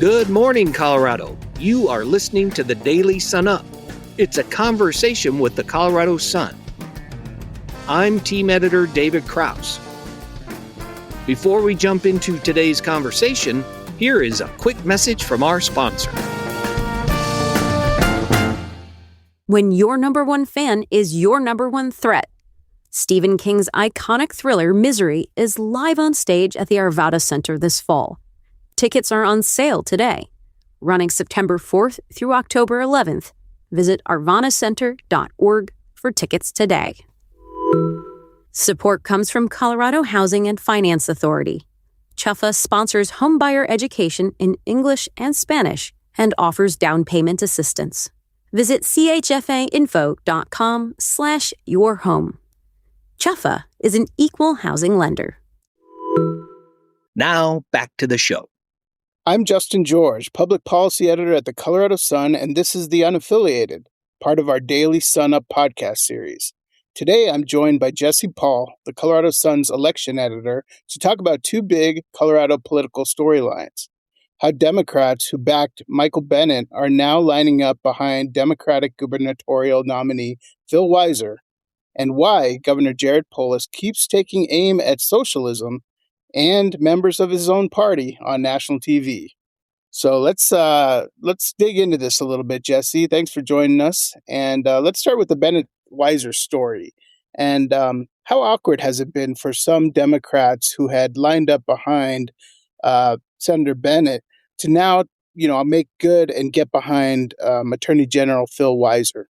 Good morning, Colorado. You are listening to the Daily Sun Up. It's a conversation with the Colorado Sun. I'm team editor David Krause. Before we jump into today's conversation, here is a quick message from our sponsor. When your number one fan is your number one threat. Stephen King's iconic thriller Misery is live on stage at the Arvada Center this fall. Tickets are on sale today, running September 4th through October 11th. Visit arvanacenter.org for tickets today. Support comes from Colorado Housing and Finance Authority. CHFA sponsors homebuyer education in English and Spanish and offers down payment assistance. Visit chfainfo.com/yourhome. CHFA is an equal housing lender. Now, back to the show. I'm Justin George, public policy editor at the Colorado Sun, and this is The Unaffiliated, part of our Daily Sun Up podcast series. Today, I'm joined by Jesse Paul, the Colorado Sun's election editor, to talk about two big Colorado political storylines. How Democrats who backed Michael Bennet are now lining up behind Democratic gubernatorial nominee Phil Weiser, and why Governor Jared Polis keeps taking aim at socialism and members of his own party on national TV. So let's dig into this a little bit, Jesse. Thanks for joining us, and let's start with the Bennet-Weiser story. And how awkward has it been for some Democrats who had lined up behind Senator Bennet to now, make good and get behind Attorney General Phil Weiser?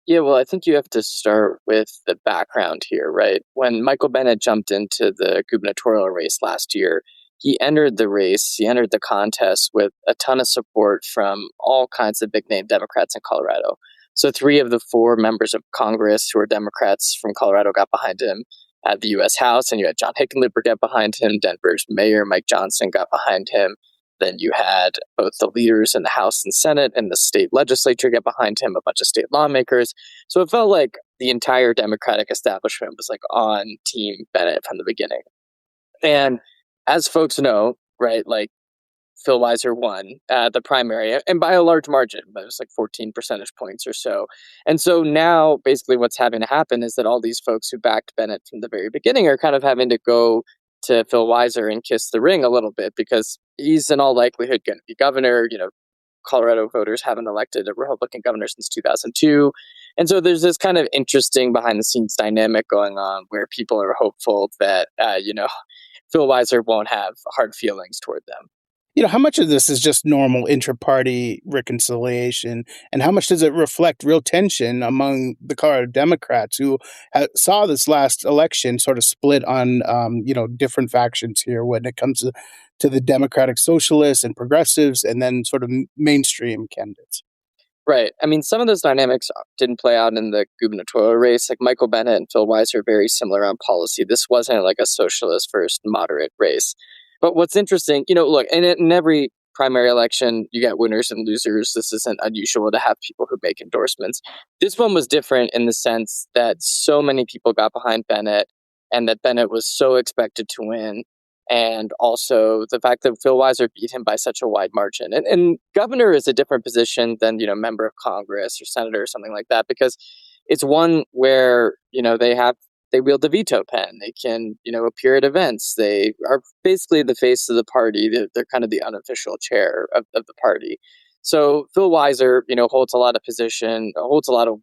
Yeah, well, I think you have to start with the background here, right? When Michael Bennet jumped into the gubernatorial race last year, he entered the contest with a ton of support from all kinds of big-name Democrats in Colorado. So 3 of the 4 members of Congress who are Democrats from Colorado got behind him at the U.S. House, and you had John Hickenlooper get behind him, Denver's mayor Mike Johnson got behind him. Then you had both the leaders in the House and Senate and the state legislature get behind him, a bunch of state lawmakers. So it felt like the entire Democratic establishment was on Team Bennet from the beginning. And as folks know, right, Phil Weiser won the primary, and by a large margin, but it was 14 percentage points or so. And so now basically what's having to happen is that all these folks who backed Bennet from the very beginning are kind of having to go to Phil Weiser and kiss the ring a little bit, because he's in all likelihood going to be governor. Colorado voters haven't elected a Republican governor since 2002. And so there's this kind of interesting behind the scenes dynamic going on where people are hopeful that, Phil Weiser won't have hard feelings toward them. How much of this is just normal intra-party reconciliation, and how much does it reflect real tension among the Colorado Democrats who saw this last election sort of split on, different factions here when it comes to the Democratic Socialists and progressives and then sort of mainstream candidates? Right. I mean, some of those dynamics didn't play out in the gubernatorial race. Michael Bennet and Phil Weiser are very similar on policy. This wasn't a socialist versus moderate race. But what's interesting, look, in every primary election, you get winners and losers. This isn't unusual to have people who make endorsements. This one was different in the sense that so many people got behind Bennet and that Bennet was so expected to win. And also the fact that Phil Weiser beat him by such a wide margin. And governor is a different position than, member of Congress or senator or something like that, because it's one where, they wield the veto pen. They can, appear at events. They are basically the face of the party. They're kind of the unofficial chair of the party. So Phil Weiser, holds a lot of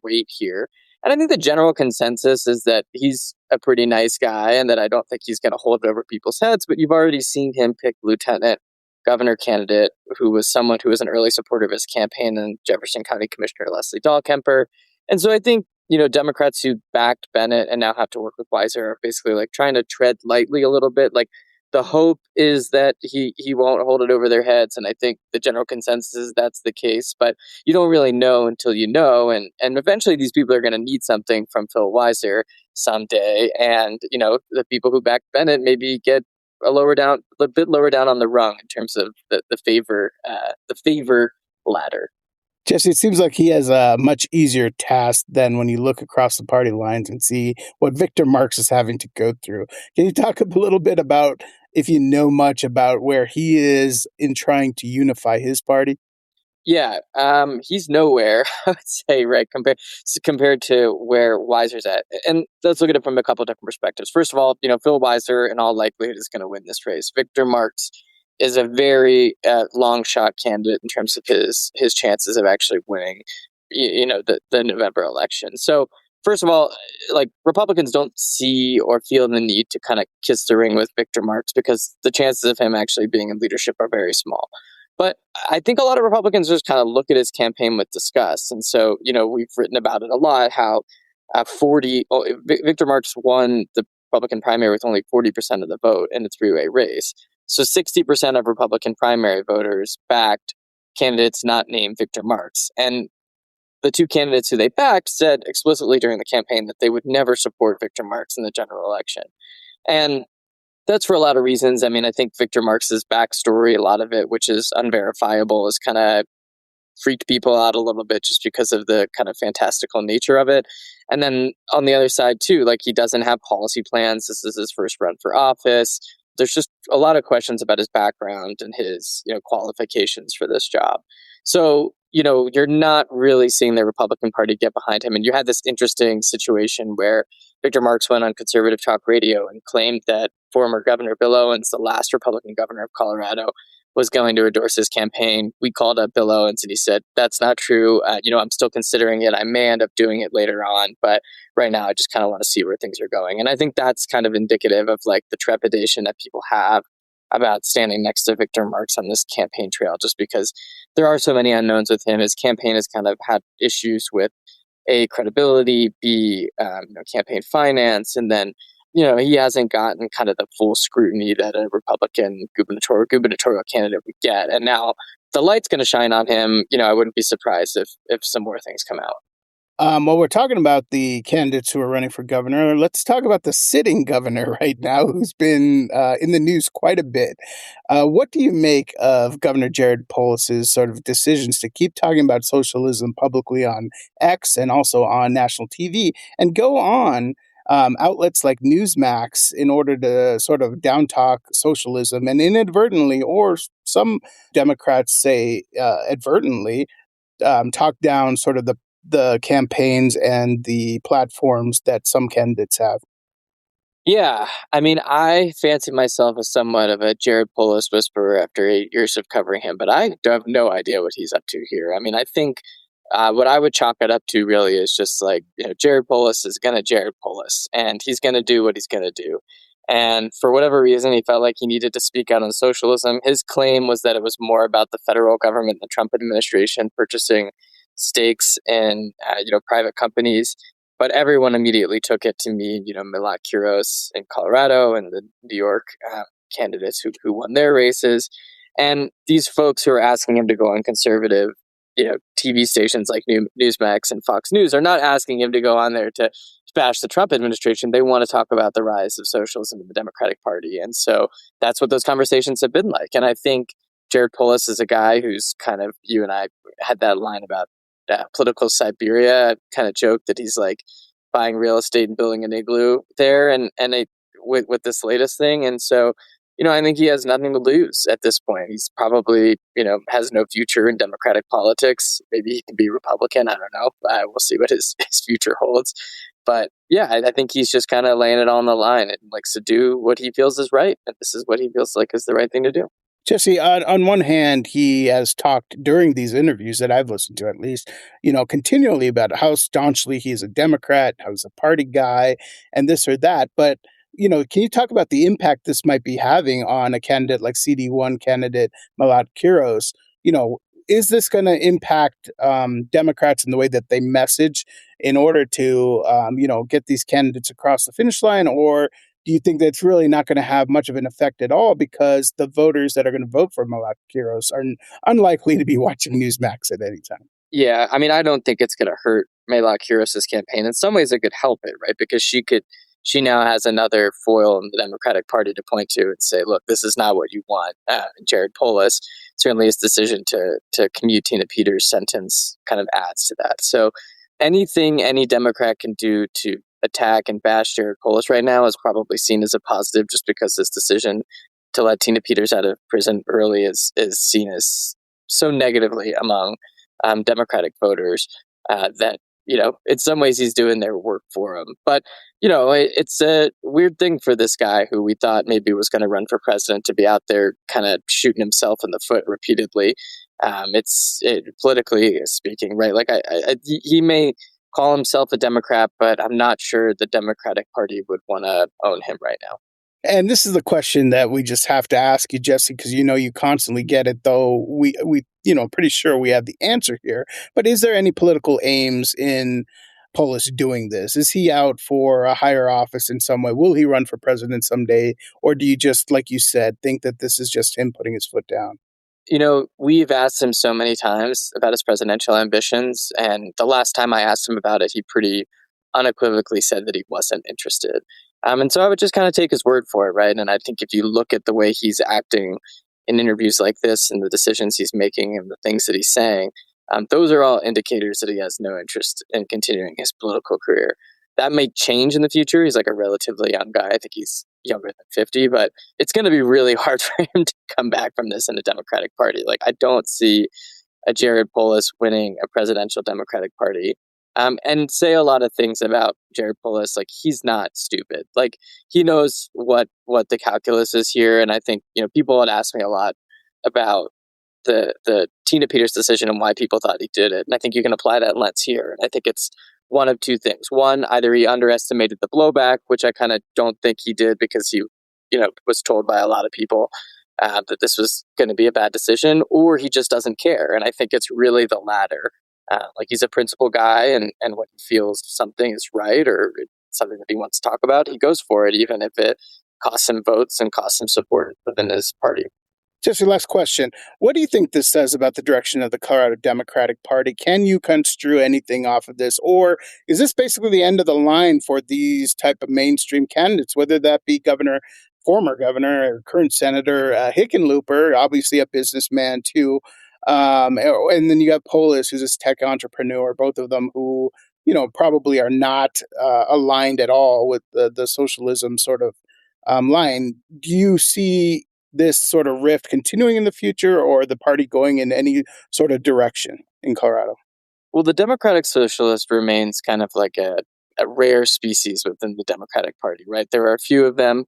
weight here. And I think the general consensus is that he's a pretty nice guy and that I don't think he's going to hold it over people's heads. But you've already seen him pick lieutenant governor candidate who was someone who was an early supporter of his campaign, and Jefferson County Commissioner Leslie Dahlkemper. And so I think Democrats who backed Bennet and now have to work with Weiser are basically trying to tread lightly a little bit. The hope is that he won't hold it over their heads. And I think the general consensus is that's the case, but you don't really know until you know. And eventually these people are going to need something from Phil Weiser someday. And, the people who backed Bennet maybe get a bit lower down on the rung in terms of the favor ladder. Jesse, it seems like he has a much easier task than when you look across the party lines and see what Victor Marx is having to go through. Can you talk a little bit about if you know much about where he is in trying to unify his party? Yeah, he's nowhere, I would say, right, compared to where Weiser's at. And let's look at it from a couple different perspectives. First of all, Phil Weiser, in all likelihood, is going to win this race. Victor Marx is a very long shot candidate in terms of his chances of actually winning, the November election. So, first of all, like, Republicans don't see or feel the need to kind of kiss the ring with Victor Marx because the chances of him actually being in leadership are very small. But I think a lot of Republicans just kind of look at his campaign with disgust. And so, we've written about it a lot, how Victor Marx won the Republican primary with only 40% of the vote in a three-way race. So 60% of Republican primary voters backed candidates not named Victor Marx. And the two candidates who they backed said explicitly during the campaign that they would never support Victor Marx in the general election. And that's for a lot of reasons. I mean, I think Victor Marx's backstory, a lot of it, which is unverifiable, has kind of freaked people out a little bit just because of the kind of fantastical nature of it. And then on the other side, too, like, he doesn't have policy plans. This is his first run for office. There's just a lot of questions about his background and his, qualifications for this job. So, you're not really seeing the Republican Party get behind him. And you had this interesting situation where Victor Marx went on conservative talk radio and claimed that former Governor Bill Owens, the last Republican governor of Colorado, was going to endorse his campaign. We called up Bill Owens and he said, that's not true. I'm still considering it. I may end up doing it later on, but right now I just kind of want to see where things are going. And I think that's kind of indicative of, like, the trepidation that people have about standing next to Victor Marx on this campaign trail, just because there are so many unknowns with him. His campaign has kind of had issues with A, credibility, B, campaign finance, and then he hasn't gotten kind of the full scrutiny that a Republican gubernatorial candidate would get. And now the light's going to shine on him. I wouldn't be surprised if some more things come out. While we're talking about the candidates who are running for governor, let's talk about the sitting governor right now, who's been in the news quite a bit. What do you make of Governor Jared Polis's sort of decisions to keep talking about socialism publicly on X and also on national TV, and go on outlets like Newsmax in order to sort of downtalk socialism and inadvertently, or some Democrats say advertently, talk down sort of the campaigns and the platforms that some candidates have? Yeah, I mean, I fancy myself as somewhat of a Jared Polis whisperer after 8 years of covering him, but I have no idea what he's up to here. I mean, I think what I would chalk it up to really is just like, Jared Polis is going to Jared Polis, and he's going to do what he's going to do. And for whatever reason, he felt like he needed to speak out on socialism. His claim was that it was more about the federal government, the Trump administration, purchasing stakes in private companies, but everyone immediately took it to mean Milat Kuros in Colorado and the New York candidates who won their races, and these folks who are asking him to go on conservative TV stations like Newsmax and Fox News are not asking him to go on there to bash the Trump administration. They want to talk about the rise of socialism in the Democratic Party, and so that's what those conversations have been like. And I think Jared Polis is a guy who's kind of, you and I had that line about political Siberia. I kind of joke that he's like buying real estate and building an igloo there, and with this latest thing. And so, I think he has nothing to lose at this point. He's probably, has no future in Democratic politics. Maybe he can be Republican. I don't know. We'll see what his future holds. But yeah, I think he's just kind of laying it on the line and likes to do what he feels is right. And this is what he feels like is the right thing to do. Jesse, on one hand, he has talked during these interviews that I've listened to, at least, continually about how staunchly he's a Democrat, how he's a party guy, and this or that. But, can you talk about the impact this might be having on a candidate like CD1 candidate Milat Kuros? Is this going to impact Democrats in the way that they message in order to, get these candidates across the finish line? Or do you think that's really not going to have much of an effect at all because the voters that are going to vote for Milat Kuros are unlikely to be watching Newsmax at any time? Yeah, I mean, I don't think it's going to hurt Milat Kuros' campaign. In some ways, it could help it, right? Because she now has another foil in the Democratic Party to point to and say, look, this is not what you want. Jared Polis, certainly his decision to commute Tina Peters' sentence kind of adds to that. So anything any Democrat can do to attack and bash Jared Polis right now is probably seen as a positive, just because this decision to let Tina Peters out of prison early is seen as so negatively among Democratic voters that, in some ways he's doing their work for them. But, it's a weird thing for this guy who we thought maybe was going to run for president to be out there kind of shooting himself in the foot repeatedly. Politically speaking, right? Like he may call himself a Democrat, but I'm not sure the Democratic Party would want to own him right now. And this is the question that we just have to ask you, Jesse, because you constantly get it, though we pretty sure we have the answer here. But is there any political aims in Polis doing this? Is he out for a higher office in some way? Will he run for president someday? Or do you just, like you said, think that this is just him putting his foot down? We've asked him so many times about his presidential ambitions, and the last time I asked him about it, he pretty unequivocally said that he wasn't interested. And so I would just kind of take his word for it, right? And I think if you look at the way he's acting in interviews like this and the decisions he's making and the things that he's saying, those are all indicators that he has no interest in continuing his political career. That may change in the future. He's like a relatively young guy. I think he's younger than 50, but it's going to be really hard for him to come back from this in the Democratic Party. Like, I don't see a Jared Polis winning a presidential Democratic Party. And say a lot of things about Jared Polis. Like, he's not stupid. Like, he knows what the calculus is here. And I think, people had asked me a lot about the Tina Peters decision and why people thought he did it. And I think you can apply that lens here. And I think it's one of two things. One, either he underestimated the blowback, which I kind of don't think he did because he, was told by a lot of people that this was going to be a bad decision, or he just doesn't care. And I think it's really the latter. Like, he's a principled guy, and when he feels something is right or something that he wants to talk about, he goes for it, even if it costs him votes and costs him support within his party. Just your last question. What do you think this says about the direction of the Colorado Democratic Party? Can you construe anything off of this? Or is this basically the end of the line for these type of mainstream candidates, whether that be former governor, or current Senator Hickenlooper, obviously a businessman too, and then you got Polis, who's this tech entrepreneur, both of them who, probably are not aligned at all with the socialism sort of line. Do you see this sort of rift continuing in the future, or the party going in any sort of direction in Colorado? Well, the Democratic Socialist remains kind of like a rare species within the Democratic Party, right? There are a few of them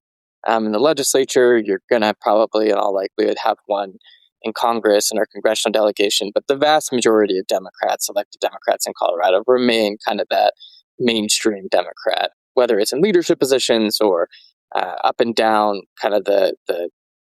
in the legislature. You're going to probably, in all likelihood, have one in Congress and our congressional delegation. But the vast majority of Democrats, elected Democrats in Colorado, remain kind of that mainstream Democrat, whether it's in leadership positions or up and down kind of the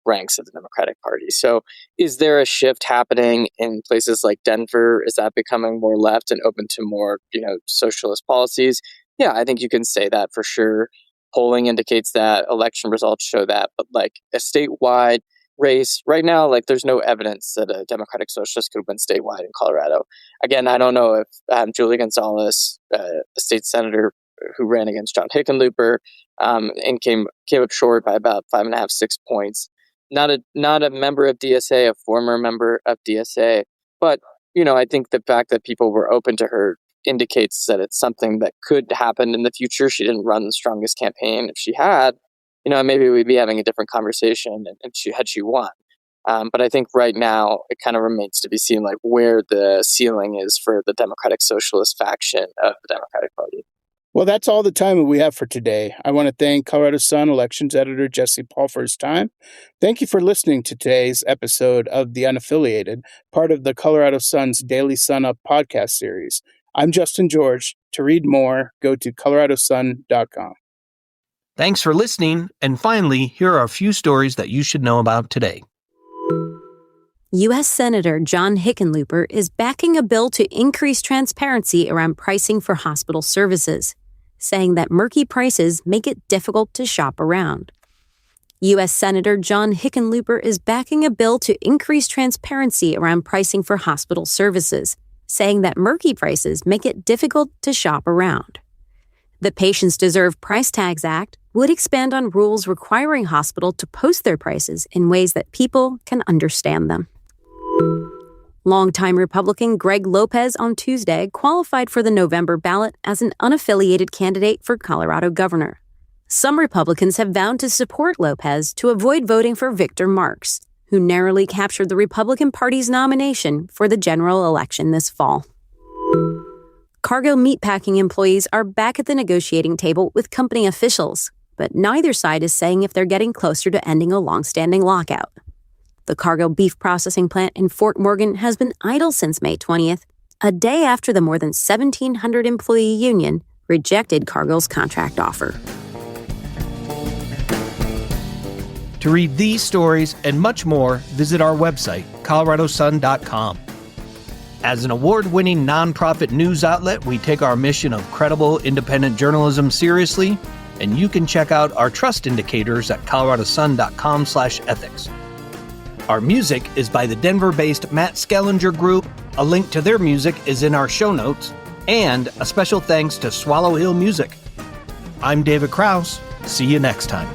ranks of the Democratic Party. So is there a shift happening in places like Denver? Is that becoming more left and open to more, socialist policies? Yeah, I think you can say that for sure. Polling indicates that, election results show that, but like a statewide race right now, like there's no evidence that a Democratic Socialist could win statewide in Colorado. Again, I don't know if Julie Gonzalez, a state senator who ran against John Hickenlooper, and came up short by about 5.5, 6 points. Not a member of DSA, a former member of DSA. But, I think the fact that people were open to her indicates that it's something that could happen in the future. She didn't run the strongest campaign. If she had, maybe we'd be having a different conversation and she won. But I think right now it kind of remains to be seen like where the ceiling is for the Democratic Socialist faction of the Democratic Party. Well, that's all the time we have for today. I want to thank Colorado Sun elections editor Jesse Paul for his time. Thank you for listening to today's episode of The Unaffiliated, part of the Colorado Sun's Daily Sun Up podcast series. I'm Justin George. To read more, go to coloradosun.com. Thanks for listening. And finally, here are a few stories that you should know about today. U.S. Senator John Hickenlooper is backing a bill to increase transparency around pricing for hospital services, saying that murky prices make it difficult to shop around. U.S. Senator John Hickenlooper is backing a bill to increase transparency around pricing for hospital services, saying that murky prices make it difficult to shop around. The Patients Deserve Price Tags Act would expand on rules requiring hospitals to post their prices in ways that people can understand them. Longtime Republican Greg Lopez on Tuesday qualified for the November ballot as an unaffiliated candidate for Colorado governor. Some Republicans have vowed to support Lopez to avoid voting for Victor Marx, who narrowly captured the Republican Party's nomination for the general election this fall. Cargill meatpacking employees are back at the negotiating table with company officials, but neither side is saying if they're getting closer to ending a long-standing lockout. The Cargill beef processing plant in Fort Morgan has been idle since May 20th, a day after the more than 1,700 employee union rejected Cargill's contract offer. To read these stories and much more, visit our website, coloradosun.com. As an award-winning nonprofit news outlet, we take our mission of credible, independent journalism seriously, and you can check out our trust indicators at coloradosun.com/ethics. Our music is by the Denver-based Matt Skellinger Group. A link to their music is in our show notes, and a special thanks to Swallow Hill Music. I'm David Krause. See you next time.